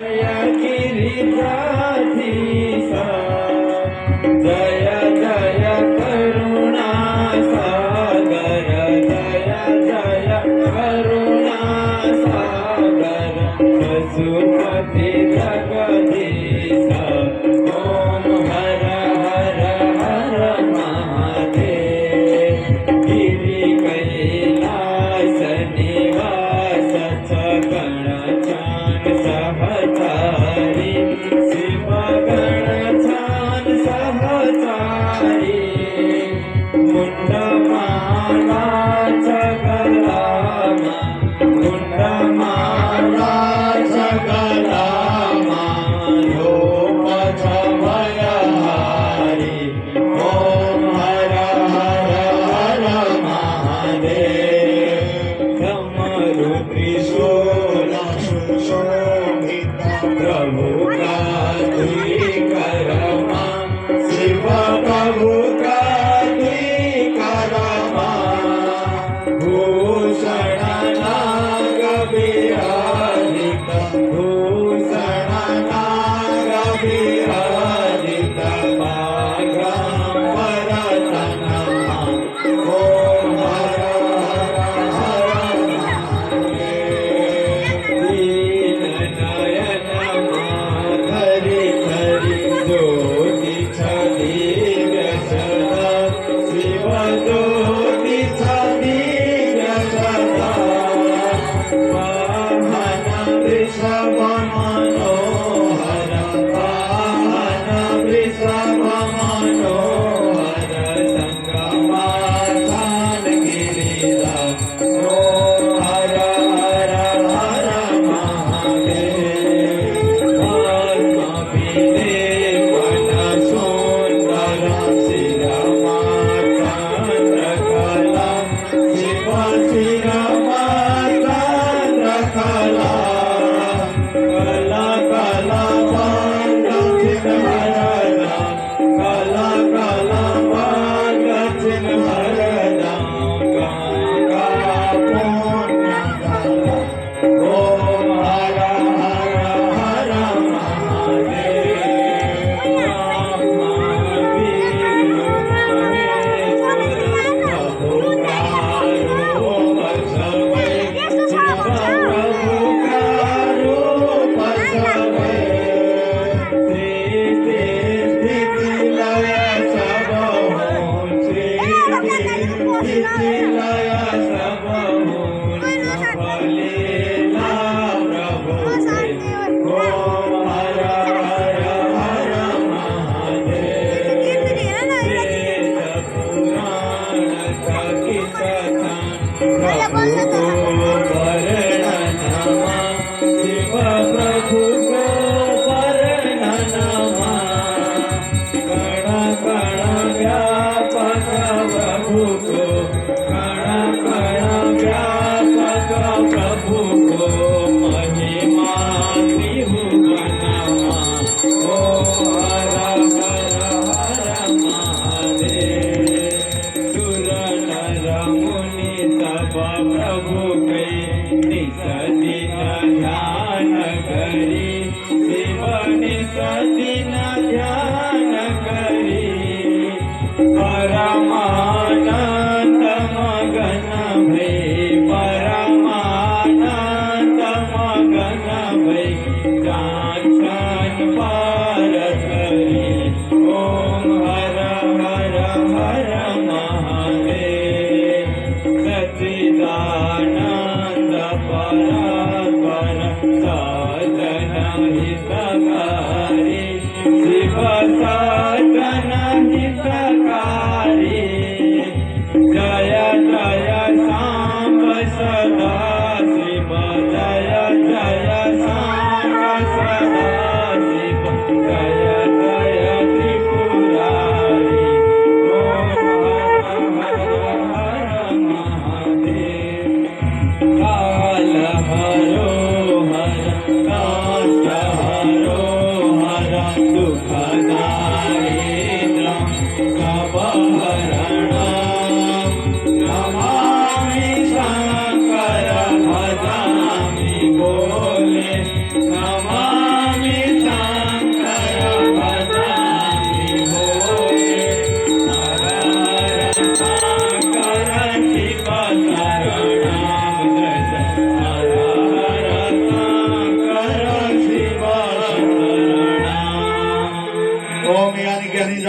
जय गिरिजाधीशा जय जय करुणा सागर जय जय करुणा सागर पशुपति जगदीशा ओम हर हर हर महादेव गिरि कैलास निवास गण चान सहचारी शिव गण छान सहचारी मुंडमाला जगलामा मुंडमाला जगलामा रूप भयहारी ओम हर हर हर महादेव डमरू त्रिशूल प्रभु का दुई करमा शिव प्रभु का दुई करमा भूषण नाग विराजित भूषण नाग विराजित पागंबर तनमा ओम हर हर दीन नयन माधुरी धरि ज्योति छदिव्य सदा शिव ज्योति छदिव्य सदा वाहन वृषभ मनोहर वाहन वृषभ मनोहर संगमाधान गिरिराज ओम हर हर हर महादेव आत्मविलेपन सुंदर शिरमाचंद्रकला शिव शिरमाचंद्रकला कला कला चिन्हरदा कला कला चिन्हरदा गंगा पुण्यकला ओम हर हर हर महादेव महावीर प्रभु का रूप सवे प्रभु का रूप सवे श्री स्थिति लय सब हो श्री स्थिति लय सब हो लीला प्रभु ओम हर हर हर महादेव वेद पुराण कथित प्रभु को वर्णनमा शिव प्रभु को वर्णनमा कण कण व्यापक प्रभु को कण कण व्यापक प्रभु को महिमा त्रिभुवनमा ओम हर हर हर महादेव सुर नर मुनि सब प्रभु के निस दिन ध्यान करी शिव निस दिन ध्यान करी परमानंद मगन भई परमानंद मगन भई कांचन पार करी ओम हर हर हर महादेव सच्चिदानंद परात्पर साधन हितकारी शिव साधन हितकारी जय जय सांब सदा शिव जय जय सांब सदा शिव जय जय त्रिपुरारी ओम हर हर महादेव काल हरो हर काष्ठ हरो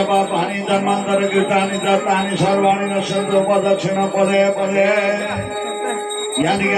जपापानि धर्मांतर कीर्तानि दत्तानि सर्वाणि नश्यन्तो प्रदक्षिण पदे पदे यानि